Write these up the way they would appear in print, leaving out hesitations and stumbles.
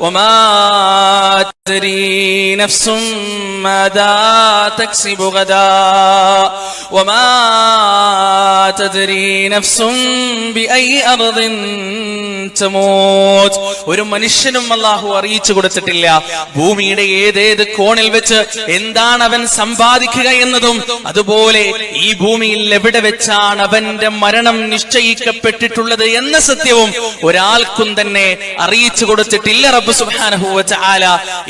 وما تدري نفس ماذا تكسب غدا وما تدري نفس بأي أرض تموت. ഒരു മനുഷ്യനും അല്ലാഹു അറിയിച്ചു കൊടുത്തിട്ടില്ല ഭൂമിയുടെ ഏതേത് കോണിൽ വെച്ച് എന്താണ് അവൻ സമ്പാദിക്കുക എന്നതും, അതുപോലെ ഈ ഭൂമിയിൽ എവിടെ വെച്ചാണ് അവന്റെ മരണം നിശ്ചയിക്കപ്പെട്ടിട്ടുള്ളത് എന്ന സത്യവും ഒരാൾക്കും തന്നെ അറിയിച്ചു കൊടുത്തിട്ടില്ല റബ്ബ് സുബ്ഹാനഹു വ തആല.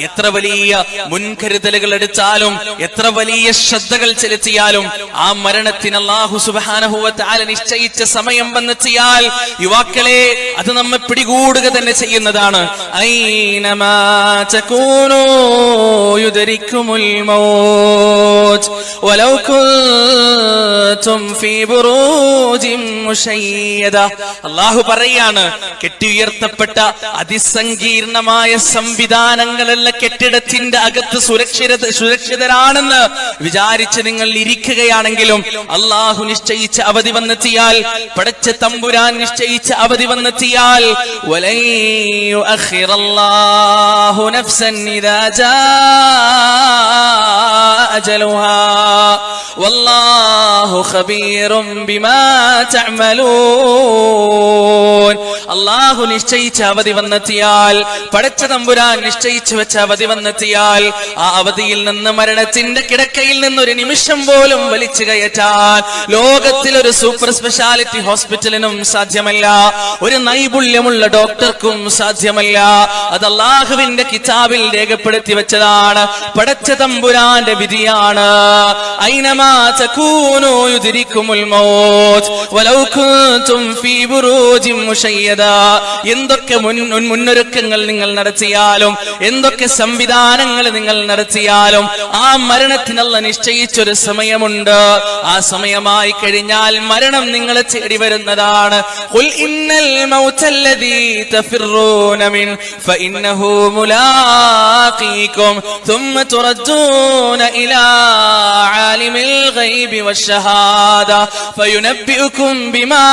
എത്ര വലിയ മുൻകരുതലുകൾ എടുത്താലും എത്ര വലിയ ശ്രദ്ധകൾ ചെലുത്തിയാലും ആ മരണത്തിന് അല്ലാഹു സുബ്ഹാനഹു വ തആല നിശ്ചയിച്ച സമയം വന്നെത്തിയാൽ യുവാക്കളെ അത് നമ്മെ പിടികൂടുക തന്നെ ചെയ്യുന്നതാണ്. ഐനമാ തകൂനൂ യുദ്രിക്കുമുൽ മൗത്ത് വലൗ കുൻതും ഫീ ബുറൂജിൻ മുശയ്യദ. അല്ലാഹു പറയാണ്, കെട്ടിയുയർത്തപ്പെട്ട അതിസങ്കീർണമായ സംവിധാനങ്ങളുള്ള കെട്ടിടത്തിന്റെ അകത്ത് സുരക്ഷിതരാണെന്ന് വിചാരിച്ച് നിങ്ങൾ ഇരിക്കുകയാണെങ്കിലും അല്ലാഹു നിശ്ചയിച്ച അവധി വന്നെത്തിയാൽ, പടച്ച തമ്പുരാൻ നിശ്ചയിച്ച അവധി വന്നെത്തിയാൽ വലൻ യുഅഖിറല്ലാഹു നഫ്സൻ ഇദാ ജാഅ അജലുഹാ വല്ലാഹു ഖബീറും ബിമാ തഅമലൂൻ. അല്ലാഹു നിശ്ചയിച്ച അവധി വന്നെത്തിയാൽ, പടച്ച തമ്പുരാൻ നിശ്ചയിച്ചു വെച്ച അവധി വന്നെത്തിയാൽ ആ അവധിയിൽ നിന്ന് മരണത്തിന്റെ കിടക്കയിൽ നിന്നൊരു നിമിഷം പോലും വലിച്ചു കയറ്റാൻ ലോകത്തിലൊരു സൂപ്പർ സ്പെഷ്യാലിറ്റി ഹോസ്പിറ്റലിനും സാധ്യമല്ല, ഒരു നൈപുണ്യമുള്ള ഡോക്ടർക്കും സാധ്യമല്ല. അത് അല്ലാഹുവിന്റെ കിതാബിൽ രേഖപ്പെടുത്തി വെച്ചതാണ്, പടച്ച തമ്പുരാന്റെ വിധിയാണ്. ഐനമാ തകൂനൂ യുദ്രിക്കുമുൽ മൗത്ത് വലൗ കുൻതും ഫീ ബുറൂജിൻ മുശയ്യദ. എന്തൊക്കെ മുന്നൊരുക്കങ്ങൾ നിങ്ങൾ നടത്തിയാലും എന്തൊക്കെ സംവിധാനങ്ങൾ നിങ്ങൾ നടത്തിയാലും ആ മരണത്തിനുള്ള നിശ്ചയിച്ചൊരു സമയമുണ്ട്. ആ സമയമായി കഴിഞ്ഞാൽ മരണം നിങ്ങളെ തേടി വരുന്നതാണ്. ഖുൽ ഇന്നൽ മൗതല്ലദീ തഫിറൂന മിൻ ഫഇന്നഹു മുലാഖീകും ثم تردون إلى عالم الغيب والشهادة فينبئكم بما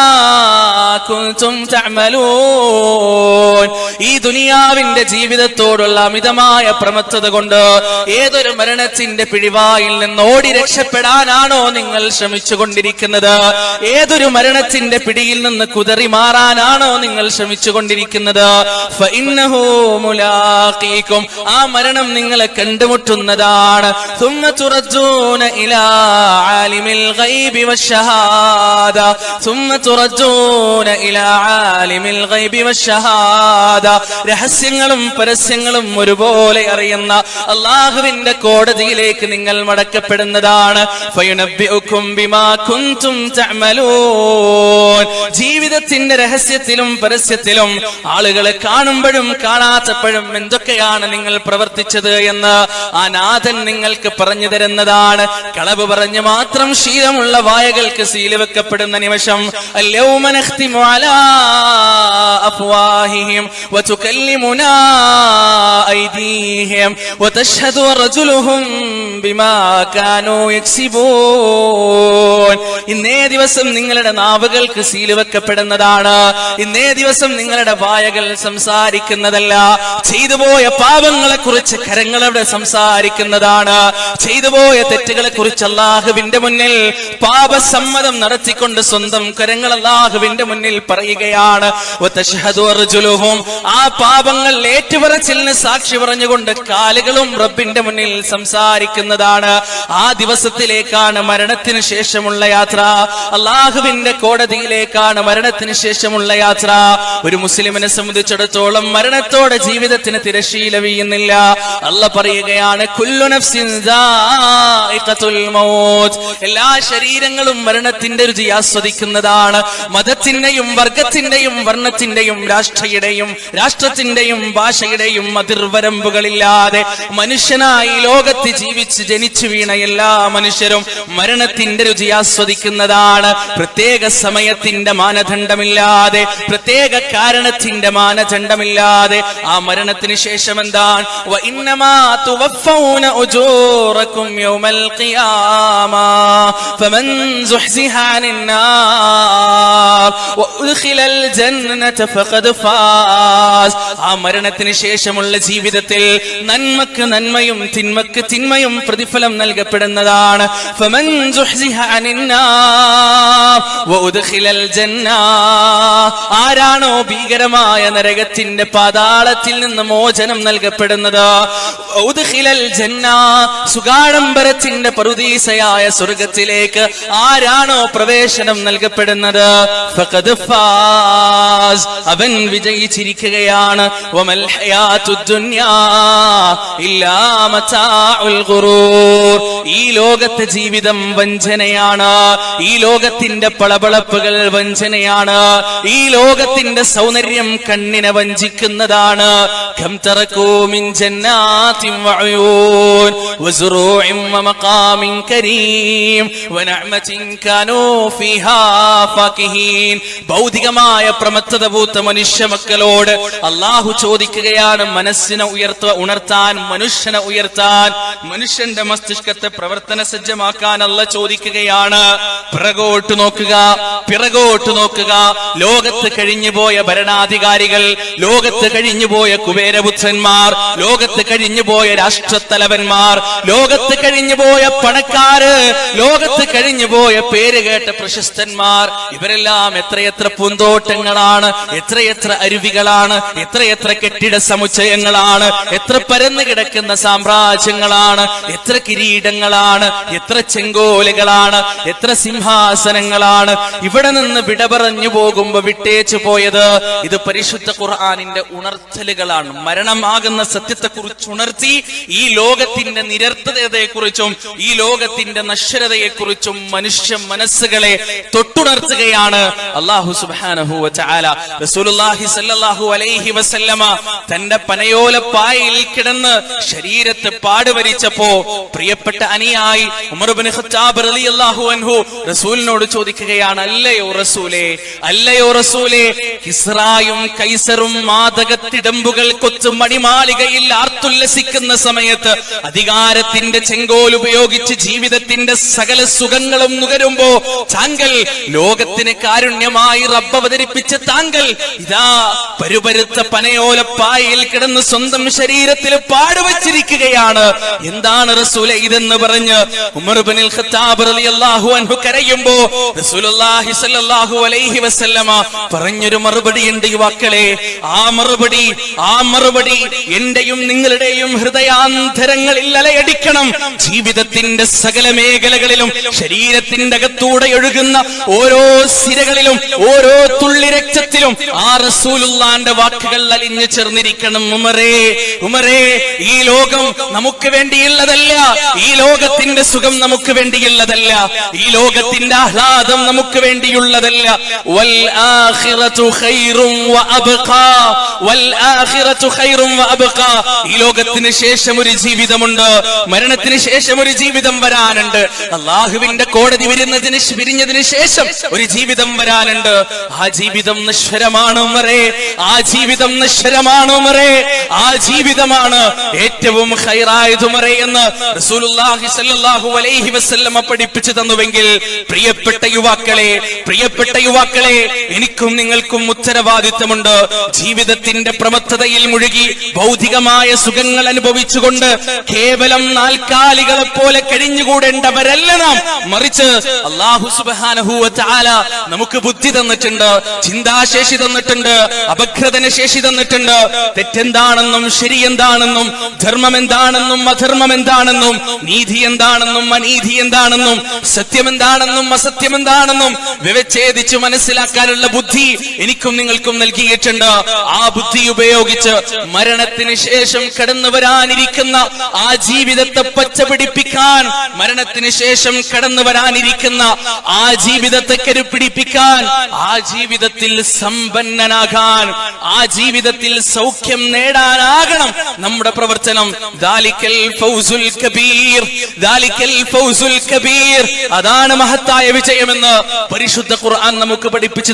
كنتم تعملون. ഈ ദുനിയാവിന്റെ ജീവിതത്തോടുള്ള അമിതമായ പ്രമത്തത കൊണ്ട് ഏതൊരു മരണത്തിന്റെ പിടിവായിൽ നിന്ന് ഓടി രക്ഷപ്പെടാനാണോ നിങ്ങൾ ശ്രമിച്ചുകൊണ്ടിരിക്കുന്നത്? ഏതൊരു മരണത്തിന്റെ പിടിയിൽ നിന്ന് കുതറി മാറാനാണോ നിങ്ങൾ ശ്രമിച്ചുകൊണ്ടിരിക്കുന്നത്? ഫഇന്നഹു മുലാഖീകും. ആ മരണം നിങ്ങളെ കണ്ടുമുട്ടുന്നതാണ്. ثم تردون إلى عالم الغيب والشهادة ثم تردون إلى عالم الغيب والشهادة. രഹസ്യങ്ങളും പരസ്യങ്ങളും ഒരുപോലെ അറിയുന്ന അല്ലാഹുവിന്റെ കോടതിയിലേക്ക് നിങ്ങൾ മടക്കപ്പെടുന്നതാണ്. ഫയുനബ്ബിഉകും ബിമാ കുൻതും തഅമലൂൻ. ജീവിതത്തിന്റെ രഹസ്യത്തിലും പരസ്യത്തിലും ആളുകളെ കാണുമ്പോഴും കാണാത്തപ്പോഴും എന്തൊക്കെയാണ് നിങ്ങൾ പ്രവർത്തിച്ചത് എന്ന് ആ നാഥൻ നിങ്ങൾക്ക് പറഞ്ഞു തരുന്നതാണ്. കളവ് പറഞ്ഞ് മാത്രം ശീലമുള്ള വായകൾക്ക് സീല് വെക്കപ്പെടുന്ന നിമിഷം അൽയൗമ നഖ്തിമു അലാ അഫ്വാഹിഹിം വതുകല്ലിമുനാ ഐദീഹിം വതശ്ഹദു അർജുലുഹും ബിമാ കാനൂ യക്സിബൂൻ. ഇന്നേ ദിവസം നിങ്ങളുടെ നാവുകൾക്ക് സീല് വെക്കപ്പെടുന്നതാണ്. ഇന്നേ ദിവസം നിങ്ങളുടെ വായകൾ സംസാരിക്കുന്നതല്ല, ചെയ്തുപോയ പാപങ്ങളെ കുറിച്ച് കരങ്ങളവിടെ സംസാരിക്കുന്നതാണ്. ചെയ്തുപോയ തെറ്റുകളെ കുറിച്ച് അല്ലാഹുവിന്റെ മുന്നിൽ പാപസമ്മതം നടത്തിക്കൊണ്ട് സ്വന്തം കരങ്ങൾ അല്ലാഹുവിന്റെ മുന്നിൽ പറയുകയാണ്. വതശ്ഹദു അർജുലുഹും. ആ പാപങ്ങൾ ഏറ്റുപറച്ചിലിന് സാക്ഷി പറഞ്ഞുകൊണ്ട് കാലുകളും റബ്ബിന്റെ മുന്നിൽ സംസാരിക്കുന്നതാണ്. ആ ദിവസത്തിലേക്കാണ് മരണത്തിന് ശേഷമുള്ള യാത്ര. അല്ലാഹുവിന്റെ കോടതിയിലേക്കാണ് മരണത്തിന് ശേഷമുള്ള യാത്ര. ഒരു മുസ്ലിമിനെ സംബന്ധിച്ചിടത്തോളം മരണത്തോടെ ജീവിതത്തിന് തിരശീല വീഴുന്നില്ല. അല്ലാഹ് പറയുകയാണ്, കുല്ലു നഫ്സിൻ ദാഇഖത്തുൽ മൗത്ത്. എല്ലാ ശരീരങ്ങളും മരണത്തിന്റെ രുചി ആസ്വദിക്കുന്നതാണ്. മതത്തിന്റെയും വർഗത്തിന്റെയും വർണ്ണത്തിന്റെയും രാഷ്ട്രത്തിന്റെയും ഭാഷയുടെയും അതിർവരമ്പുകളില്ലാതെ മനുഷ്യനായി ലോകത്ത് ജീവിച്ച് ജനിച്ചു വീണ എല്ലാ മനുഷ്യരും മരണത്തിന്റെ രുചി ആസ്വദിക്കുന്നതാണ്. പ്രത്യേക സമയത്തിന്റെ മാനദണ്ഡമില്ലാതെ, പ്രത്യേക കാരണത്തിന്റെ മാനദണ്ഡമില്ലാതെ ആ മരണത്തിന് ശേഷം എന്താണ്? വഇന്നമാ തുവഫൗന ഉജൂറകും യൗമൽ ഖിയാമ ഫമൻ സുഹ്സിഹ അനിൻ നാർ വഉദ്ഖിലൽ ജന്നത ഫഖദ് ഫാസ്. ആ മരണത്തിന് ശേഷമുള്ള ജീവിതത്തിൽ നന്മക്ക് നന്മയും തിന്മക്ക് തിന്മയും പ്രതിഫലം നൽകപ്പെടുന്നതാണ്. ഫമൻ സുഹ്സിഹ അനിന്നാർ വഉദ്ഖിലൽ ജന്ന, ആരാണോ ഭീകരമായ നരകത്തിന്റെ പാതാളത്തിൽ നിന്ന് മോചനം നൽകപ്പെടുന്നത്, വഉദ്ഖിലൽ ജന്ന, സുഗാഡംബരത്തിന്റെ പറുദീസയായ സ്വർഗത്തിലേക്ക് ആരാണോ പ്രവേശനം നൽകപ്പെടുന്നത്, ഫഖദ് ഫാസ്, അവൻ വിജയിച്ചിരിക്കുകയാണ്. വമൽ ഹയാത്തുദ് ദുനിയാ ഇല്ലാ മതാഉൽ ഗുറൂർ, ഈ ലോകത്തെ ജീവിതം വഞ്ചനയാണ്, ഈ ലോകത്തിന്റെ പളപളപ്പുകൾ വഞ്ചനയാണ്, ഈ ലോകത്തിന്റെ സൗന്ദര്യം കണ്ണിനെ വഞ്ചിക്കുന്നതാണ്. കം തറകൂ മിൻ ജന്നാതിൻ വഉയൂൻ വസുറൂഇൻ വമഖാമിൻ കരീം വനഅമതിൻ കാനൂ ഫീഹാ ഫാകിഹീൻ. ഭൗതികമായ പ്രമത്തത പൂത്ത മനുഷ്യ മക്കളോട് അല്ലാഹു ചോദിക്കുകയാണ്, മനസ്സിനെ ഉണർത്താൻ, മനുഷ്യനെ ഉയർത്താൻ, മനുഷ്യന്റെ മസ്തിഷ്കത്തെ പ്രവർത്തന സജ്ജമാക്കാൻ അല്ലാഹു ചോദിക്കുകയാണ്. പിറകോട്ട് നോക്കുക, പിറകോട്ട് നോക്കുക. ലോകത്ത് കഴിഞ്ഞുപോയ ഭരണാധികാരികൾ, ലോകത്ത് കഴിഞ്ഞുപോയ കുബേരപുത്രന്മാർ, ലോകത്ത് കഴിഞ്ഞുപോയ രാഷ്ട്രത്തലവന്മാർ, ലോകത്ത് കഴിഞ്ഞുപോയ പണക്കാര്, ലോകത്ത് കഴിഞ്ഞുപോയ പേരുകേട്ട പ്രശസ്തന്മാർ, ഇവരെല്ലാം എത്രയെത്ര പൂന്തോട്ടങ്ങളാണ്, എത്രയെത്ര അരുവികളാണ്, എത്രയെത്ര കെട്ടിട സമുച്ചയങ്ങളാണ്, എത്ര പരന്നു കിടക്കുന്ന സാമ്രാജ്യങ്ങളാണ്, എത്ര കിരീടങ്ങളാണ്, എത്ര ചെങ്കോലുകളാണ്, എത്ര സിംഹാസനങ്ങളാണ്. ഇവിടെ നിന്ന് വിട പറഞ്ഞു പോകുമ്പോ വിട്ടേച്ചു പോയത് ഇത് പരിശുദ്ധ ഖുർആനിന്റെ ഉണർത്തലുകളാണ്. മരണമാകുന്ന സത്യത്തെക്കുറിച്ച് ഉണർത്തി ഈ ലോകത്തിന്റെ നിരർത്ഥതയെക്കുറിച്ചും ഈ ലോകത്തിന്റെ നശ്വരതയെക്കുറിച്ചും മനുഷ്യ മനസ്സുകളെ തൊട്ടുണർത്തുകയാണ് അല്ലാഹു സുബ്ഹാനഹു വ തആല. റസൂലുള്ളാഹി സ്വല്ലല്ലാഹു അലൈഹി വസല്ലമ തന്റെ പനയോലപ്പായയിൽ കിടന്ന് ശരീരത്തെ പാടുവരിച്ചപ്പോ പ്രിയപ്പെട്ട അനുയായി ഉമർ ഇബ്നു ഖത്താബ് റളിയല്ലാഹു അൻഹു റസൂലിനോട് ചോദിക്കുകയാണ്, അല്ലയോ റസൂലേ, അല്ലയോ റസൂലേ, കിസ്റായും കൈസറും മാദകത്തിടമ്പുകൾ കൊച്ചു മണിമാളികയിൽ ആർത്തുല്ലസിക്കുന്ന സമയത്ത് അധികാരത്തിന്റെ ചെങ്കോൽ ഉപയോഗിച്ച് ജീവിതത്തിന്റെ സകല സുഖങ്ങളും നുകരുമ്പോ താങ്കൾ, ലോകത്തിന് കാരുണ്യമായി റബ്ബ് അവതരിപ്പിച്ച താങ്കൾ, ഇതാ പരുപരുത്ത പനയോലപ്പായയിൽ കിടന്ന് സ്വന്തം ശരീരത്തിൽ പാടുവച്ചിരിക്കുകയാണ്. എന്താണ് റസൂലേ ഇതെന്ന് പറഞ്ഞ് ഉമർ ഇബ്നുൽ ഖത്താബ് റളിയല്ലാഹു അൻഹു കരയുമ്പോ റസൂലുള്ളാഹി സ്വല്ലല്ലാഹു അലൈഹി വസല്ലമ പറഞ്ഞൊരു മറുപടിയുണ്ട് യുവാക്കളെ. ആ മറുപടി എന്റെയും നിങ്ങളുടെയും ഹൃദയാന്തരങ്ങളിൽ അലയടിക്കണം. ജീവിതത്തിന്റെ സകല മേഖലകളിലും ശരീരത്തിന്റെ അകത്തൂടെ ഒഴുകുന്ന ഓരോ സിരകളിലും ഓരോ തുള്ളി രക്തത്തിലും ആ റസൂലുള്ളാന്റെ വാക്കുകൾ അലിഞ്ഞു ചേർന്നിരിക്കണം. ഉമറേ, ഉമറേ, ഈ ലോകം നമുക്ക് വേണ്ടിയുള്ളതല്ല, ഈ ലോകത്തിന്റെ സുഖം നമുക്ക് വേണ്ടിയുള്ളതല്ല, ഈ ലോകത്തിന്റെ ആഹ്ലാദം നമുക്ക് വേണ്ടിയുള്ളതല്ല. വൽ ആഖിറതു ഖൈറും വഅബ്ഖാ, വൽ ആഖിറതു ഖൈറും വഅബ്ഖാ. ഈ ലോകത്തിന് ശേഷം ഒരു ജീവിതമുണ്ട്, മരണത്തിന് ശേഷം ഒരു ജീവിതം വരാനുണ്ട്. അല്ലാഹുവിന്റെ കോടതി വിരിഞ്ഞതിന് ശേഷം ഒരു ജീവിതം വരാനുണ്ട്. ആ ജീവിതം നശ്വരമാണ് ഉമറേ, ആ ജീവിതം നശ്വരമാണ് ഉമറേ, ആ ജീവിതമാണ് ഏറ്റവും ഖൈറായത് ഉമറേ എന്ന് റസൂലുള്ളാഹി സ്വല്ലല്ലാഹു അലൈഹി വസല്ലമ പഠിപ്പിച്ചു തന്നുവെങ്കിൽ പ്രിയപ്പെട്ട യുവാക്കളെ, എനിക്കും നിങ്ങൾക്കും ഉത്തരവാദിത്തമുണ്ട്. ജീവിതത്തിന്റെ പ്രമത്തതയിൽ മുഴുകി ഭൗതികമായ സുഖങ്ങൾ അനുഭവിച്ചുകൊണ്ട് കേവലം നാൽക്കാലികളെ പോലെ കഴിഞ്ഞുകൂടേണ്ടവരല്ല നാം. മറിച്ച് അല്ലാഹു സുബ്ഹാനഹു വ തആല നമുക്ക് ബുദ്ധി തന്നിട്ടുണ്ട്, ചിന്താശേഷി തന്നിട്ടുണ്ട്, അപഗ്രഥന ശേഷി തന്നിട്ടുണ്ട്. തെറ്റെന്താണെന്നും ശരി എന്താണെന്നും, ധർമ്മം എന്താണെന്നും അധർമ്മം എന്താണെന്നും, നീതി എന്താണെന്നും അനീതി എന്താണെന്നും, സത്യം എന്താണെന്നും അസത്യം എന്താണെന്നും വിവേചിച്ച് മനസ്സിലാക്കാനുള്ള ബുദ്ധി എനിക്കും നിങ്ങൾക്കും നൽകിയിട്ടുണ്ട്. ആ ബുദ്ധി ഉപയോഗിച്ച് മരണത്തിന് ശേഷം കടന്നു വരാനിരിക്കുന്ന ആ ജീവിതത്തെ പച്ചപിടിപ്പിക്കാൻ, മരണത്തിന് ശേഷം കടന്നു വരാനിരിക്കുന്ന ആ ജീവിതത്തെ കരുപിടിപ്പിക്കാൻ, ആ ജീവിതത്തിൽ സമ്പന്നനാകാൻ, ആ ജീവിതത്തിൽ സൗഖ്യം നേടാനാകണം നമ്മുടെ പ്രവർത്തനം. ദാലിക്കൽ ഫൗസുൽ കബീർ, ദാലിക്കൽ ഫൗസുൽ കബീർ. അതാണ് മഹത്തായ വിജയമെന്ന് പരിശുദ്ധ ഖുർആൻ നമുക്ക് പഠിപ്പിച്ചു.